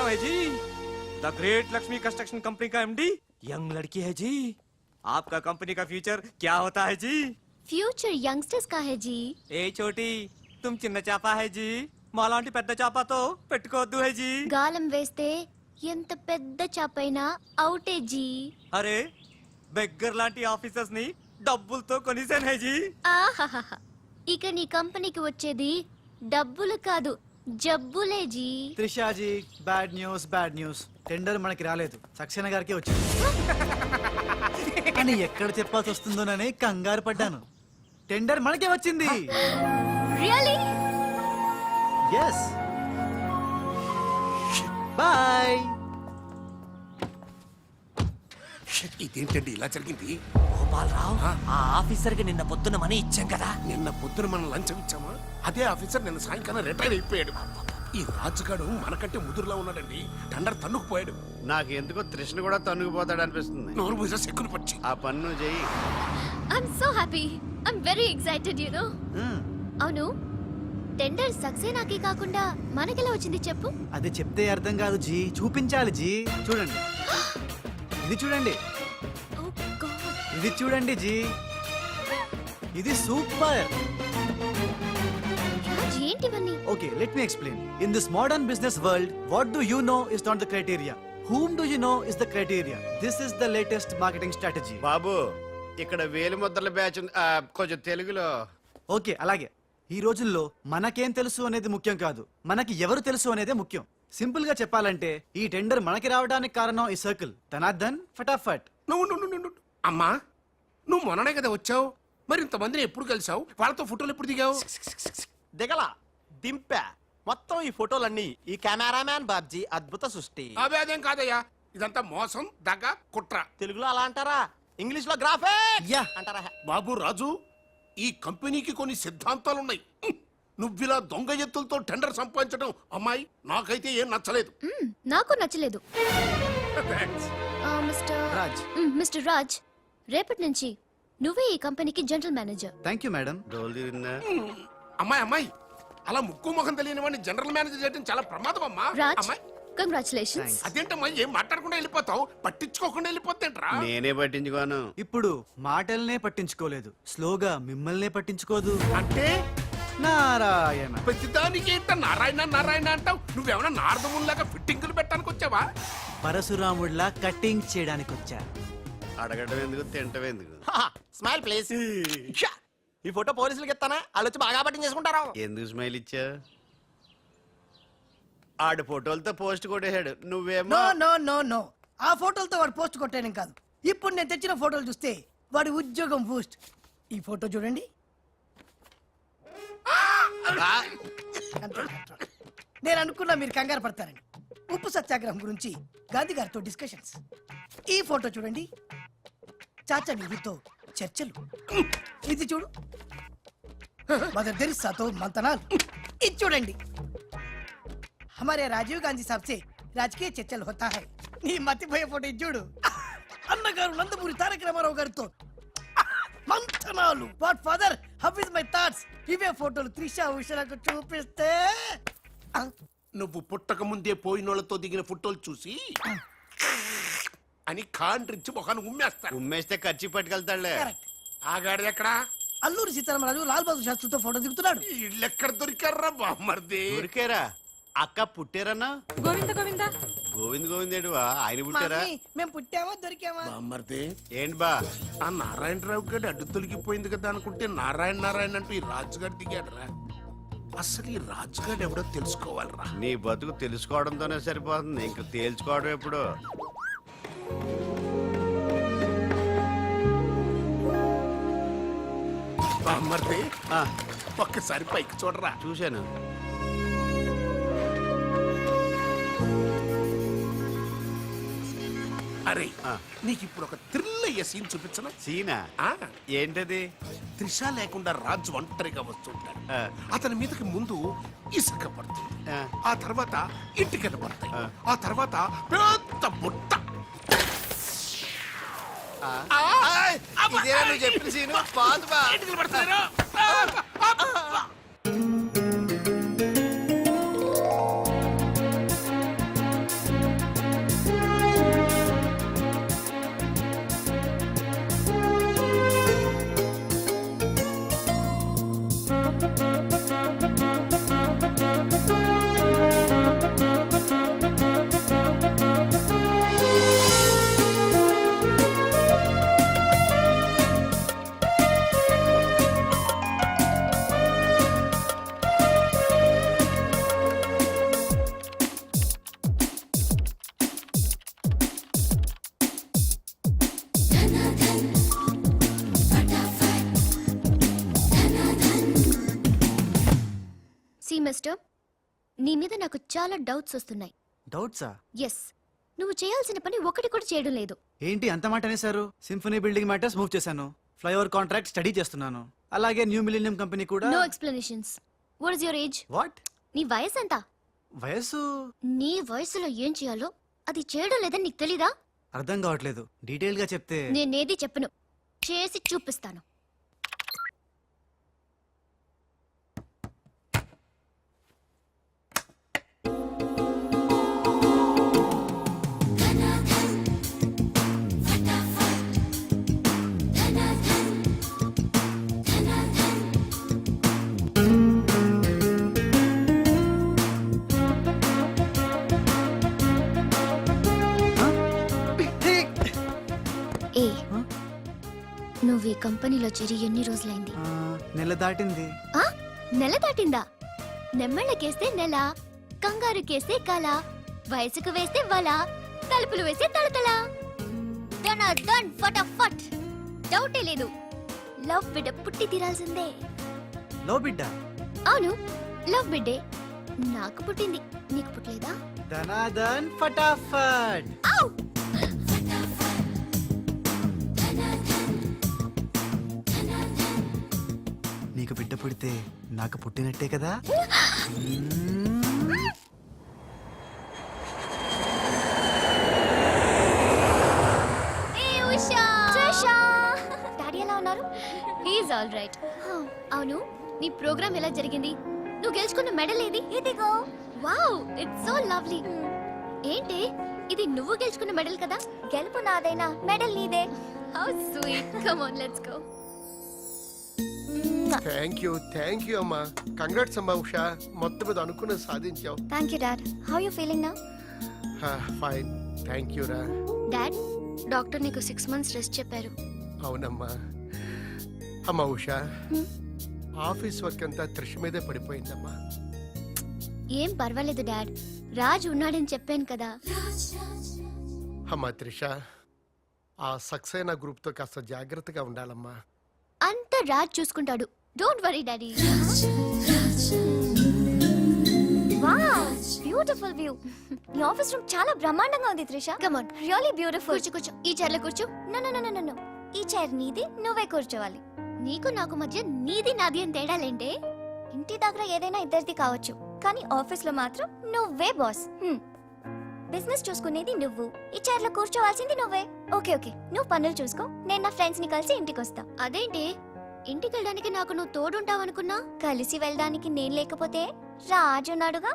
है जी। The great Lakshmi construction company का एमडी यंग लड़की है जी। आपका कंपनी का फ्यूचर क्या होता है जी? ఫ్యూచర్ యంగ్స్టర్స్ కా హై జీ. ఏ చోटी तुम చిన్న చేప है जी, మాలాంటి పెద్ద చేపతో పెట్టుకోవద్దు है जी. గాలం వేస్తే ఎంత పెద్ద చాపైనా అవుటే జీ. అరే బెగ్గర్ లాంటి ఆఫీసర్స్ ని డబ్బులతో కొనిసాను है जी. ఆహాహా, ఇక నీ కంపెనీకి వచ్చేది డబ్బులు కాదు జబ్బులే జీ. త్రిషాజీ బ్యాడ్ న్యూస్. టెండర్ మనకి రాలేదు, సక్సేనా గారికి వచ్చింది అని ఎక్కడ చెప్పాల్సి వస్తుందోనని కంగారు పడ్డాను. టెండర్ మనకే వచ్చింది. రియల్లీ? ఎస్. బాయ్. ఇదేంటండి ఇలా జరిగింది? గోపాలరావు, ఆ ఆఫీసర్ కి నిన్న పొద్దున మనీ ఇచ్చాం కదా. నిన్న పొద్దున మనం లంచం ఇచ్చామా? అదే ఆఫీసర్ నిన్న సాయంకాలం రిటైర్ అయిపోయాడు. ఈ రాజుగాడు మనకంటే ముదురులా ఉన్నాడండి. టండర్ తన్నుకుపోయాడు. నాకు ఎందుకో తృష్ణ కూడా తన్నుకుపోతాడు అనిపిస్తుంది. నోరు పూజ సెక్కులు పచ్చి ఆ పన్ను చెయ్యి. I'm so happy. I'm very excited you know. అవును, టెండర్ సక్సేనాకి కాకుండా మనకెలా వచ్చింది చెప్పు? అది చెప్తే అర్థం కాదు జీ, చూపించాలి జీ. చూడండి, ఇది చూడండి, ఓ గాడ్, ఇది చూడండి జీ, ఇది సూపర్. రాజ్ ఏంటివన్నీ? Okay, let me explain. In this modern business world, what do you know is not the criteria. Whom do you know is the criteria. This is the latest marketing strategy. బాబు, ఇక్కడ వేలు ముద్రల batch ఉంది. కొంచెం తెలుగులో. Okay, అలాగే. ఈ రోజుల్లో మనకేం తెలుసు అనేది ముఖ్యం కాదు, మనకి ఎవరు తెలుసు అనేదే ముఖ్యం. సింపుల్ గా చెప్పాలంటే ఈ టెండర్ మనకి రావడానికి కారణం ఈ సర్కిల్. ధనార్దన్ ఫటాఫట్. నువ్వు అమ్మా, నువ్వు మొన్ననే కదా వచ్చావు. మరి ఇంతమందిని ఎప్పుడు కలిసావు? వాళ్ళతో ఫోటోలు ఎప్పుడు దిగావు? దిగల దింపా. మొత్తం ఈ ఫోటోలన్నీ ఈ కెమెరామ్యాన్ బాబ్జీ అద్భుత సృష్టి. అవే అదేం కాదయ్యా, ఇదంతా మోసం, దగ్గ, కుట్ర. తెలుగులో అలా అంటారా? ఇంగ్లీష్ లో గ్రాఫే యా అంటారా? బాబు రాజు, ఈ కంపెనీకి కొన్ని సిద్ధాంతాలున్నాయి. నువ్విలా దొంగ ఎత్తులతో టెండర్ సంపాదించడం అమ్మాయి నాకైతే ఏం నచ్చలేదు. నాకు నచ్చలేదు. రాజ్. మిస్టర్ రాజ్, రేపటి నుంచి నువ్వే ఈ కంపెనీకి general manager. Thank you madam. డోలు తిరిగిందా? అమ్మాయి అలా ముక్కు ముఖం తెలియని వాడిని జనరల్ మేనేజర్ చేయడం చాలా ప్రమాదం అమ్మా. రాజ్, అమ్మాయి కంగ్రాచులేషన్స్. అదేంటమ్మా, ఏం మాట్లాడకుండా వెళ్ళిపోతావు? పట్టించుకోకుండా వెళ్ళిపోతేంట్రా? నేనే పట్టించుకోను. ఇప్పుడు మాటల్నే పట్టించుకోలేదు, స్లోగా మిమ్మల్నే పట్టించుకోదు. అంటే నారాయణ. ప్రతిదానికి ఏంట నారాయణ నారాయణ అంటావు? నువ్వేమన్నా నారదముల్లాగా ఫిట్టింగులు పెట్టడానికి వచ్చావా? పరశురాముడిలా కటింగ్ చేయడానికి వచ్చా. అడగడం ఎందుకు, తింటం ఎందుకు? Smile please. ఈ ఫోటో పోలీసులకి ఇస్తానా? వాళ్ళు వచ్చి బాగా పట్టింగ్ చేసుకుంటారు. ఎందుకు స్మైల్ ఇచ్చా? ఆడు ఫోటోలతో పోస్ట్ కొట్టేశాడు, నువ్వేమో. నో నో నో నో, ఆ ఫోటోలతో వాడు పోస్ట్ కొట్టేయడం కాదు. ఇప్పుడు నేను తెచ్చిన ఫోటోలు చూస్తే వాడి ఉద్యోగం బూస్ట్. ఈ ఫోటో చూడండి. నేను అనుకున్నా మీరు కంగారు పడతారని. ఉప్పు సత్యాగ్రహం గురించి గాంధీ గారితో డిస్కషన్స్. ఈ ఫోటో చూడండి, చాచా నెహ్రూతో చర్చలు. ఇది చూడు, మదర్ తెరిసాతో మంతనాలు. ఇది చూడండి, हमारे राजीव गांधी साहब से राजकीय चर्चल होता है. నీ మతిపోయే ఫోటో చూడు, అన్నగారు నందమూరి తారక రామారావు గారితో మంతనాలు. What father, how is my thoughts? ఇవే ఫోటోలు త్రిషా ఉషలకు చూపిస్తే నువ్వు పుట్టక ముందే పోయినోళ్లతో దిగిన ఫోటోలు చూసి అని కాండ్రించి మొహాన్ని ఉమ్మేస్తాను. ఉమ్మేస్తే ఖర్చు పట్టుకెళ్తాడులే. ఆగాడు ఎక్కడా? అల్లూరి సీతారామరాజు లాల్ బహదూర్ శాస్త్రితో ఫోటో దిగుతున్నాడు. ఇళ్ళెక్కడ దొరికారా బామ్మర్ది? దొరికారా? అక్క పుట్టారన్నా? గోవింద గోవింద గోవింద్ గోవిందేడువా? ఆయన పుట్టారా? మేము పుట్టామా దొరికామా? బామ్మర్ది, ఏంటి బా? ఆ నారాయణరావు గడి అడ్డు తొలగిపోయింది కదా అనుకుంటే నారాయణ నారాయణ అంటూ ఈ రాజుగారు దిగాడరా. అసలు ఈ రాజుగారు ఎవడో తెలుసుకోవాలరా. నీ బతుకు తెలుసుకోవడంతోనే సరిపోతుంది, ఇంక తేల్చుకోవడం ఎప్పుడు? బామ్మర్ది, ఒక్కసారి పైకి చూడరా. చూశాను. అరే, నీకు ఇప్పుడు ఒక థ్రిల్ అయ్యే సీన్ చూపించనా? సీనా? ఏంటది? త్రిష లేకుండా రాజు ఒంటరిగా వస్తుంటాడు. అతని మీదకి ముందు ఇసుక పడుతుంది, ఆ తర్వాత ఇటుకలు పడతాయి, ఆ తర్వాత పెద్ద బుట్ట. ఇదేనా నువ్వు చెప్పిన సీను? బాగుంది బా. ఇటుకలు పడతాయి. మిస్టర్, నీ మీద నాకు చాలా డౌట్స్ వస్తున్నాయి. డౌట్సా? ఎస్, నువ్వు చేయాల్సిన పని ఒకటి కూడా చేయడం లేదు. ఏంటి అంత మాట అనేసారు? సింఫనీ బిల్డింగ్ మ్యాటర్స్ మూవ్ చేశాను, ఫ్లైఓవర్ కాంట్రాక్ట్ స్టడీ చేస్తున్నాను, అలాగే న్యూ మిలీనియం కంపెనీ కూడా. No explanations. What is your age? What? నీ వయసు ఎంత? వయసు నీ వయసులో ఏం చేయాలో అది చేయడం లేదని నీకు తెలీదా? అర్థం కావట్లేదు, డీటెయిల్ గా చెప్తే. నేనేది చెప్పను, చేసి చూపిస్తాను. ఏ, నువ్వు ఈ కంపెనీలో చేరి ఎన్ని రోజులైంది? నెల దాటింది. ఆ? నెల దాటిందా? నెమ్మళ్ళకేస్తే నెల, కంగారుకేస్తే కల, వయసుకు వేస్తే వల, తలుపులు వేస్తే తడతల. డన్ ఫటాఫట్. డౌటే లేదు, లవ్ బిడ్డ పుట్టి తీరాల్సిందే. లో బిడ్డ? అవును, లవ్ బిడ్డే. నాకు పుట్టింది, నీకు పుట్టలేదా? ధనాధన్ ఫటాఫట్. ఔ! నీకు బిడ్డ పుడితే నాకు పుట్టినట్టే కదా. ఏ ఉషా! ట్రిషా! డాడీ ఎలా ఉన్నారు? He's all right. అవును, నీ ప్రోగ్రామ్ ఎలా జరిగింది? నువ్వు గెలుచుకున్న మెడల్ ఏది? ఇదిగో. Wow, it's so lovely. ఏంటి ఇది, నువ్వు గెలుచుకున్న మెడల్ కదా? గెలుపు నాదైనా మెడల్ నీదే. How sweet. Come on, let's go. Thank you అమ్మా. కంగ్రాట్స్ అమ్మా ఉషా, మొత్తం మీద అనుకున్నది సాధించావు. Thank you dad. How you feeling now? Fine, thank you రా. డాడ్, డాక్టర్ నీకు 6 months రెస్ట్ చెప్పారు. అవునమ్మా. అమ్మా ఉషా, ఆఫీస్ వర్క్ అంతా త్రిష మీదే పడిపోయిందమ్మా. ఏం పర్వాలేదు డాడ్, రాజ్ ఉన్నాడని చెప్పాను కదా. అమ్మా త్రిష, ఆ సక్సేనా గ్రూప్ తో కాస్త జాగ్రత్తగా ఉండాలమ్మా. అంత రాజ్ చూసుకుంటాడు, don't worry daddy. Wow, beautiful view. ఈ ఆఫీస్ రూమ్ చాలా బ్రహ్మాండంగా ఉంది Trisha. Come on, really beautiful. కూర్చో కూర్చో, ఈ చైర్లో కూర్చో. No no no no no, ఈ చైర్ నీది, నువ్వే కూర్చోవాలి. నీకు నాకు మధ్య నీది నాది అని తేడాలేంటే? ఇంటి దగ్గర ఏదైనా ఇద్దరిది కావచ్చు, కానీ ఆఫీస్ లో మాత్రం నువ్వే బాస్. బిజినెస్ చూసుకునేది నువ్వు, ఈ చైర్ లో కూర్చోవాల్సింది నువ్వే. ఓకే ఓకే, నువ్వు పనులు చూసుకో, నేను నా ఫ్రెండ్స్ ని కలిసి ఇంటికి వస్తా. అదేంటి, ఇంటికి వెళ్ళడానికి నాకు నువ్వు తోడుంటావనుకున్నా? కలిసి వెళ్ళడానికి నేను లేకపోతే రాజు ఉన్నాడుగా.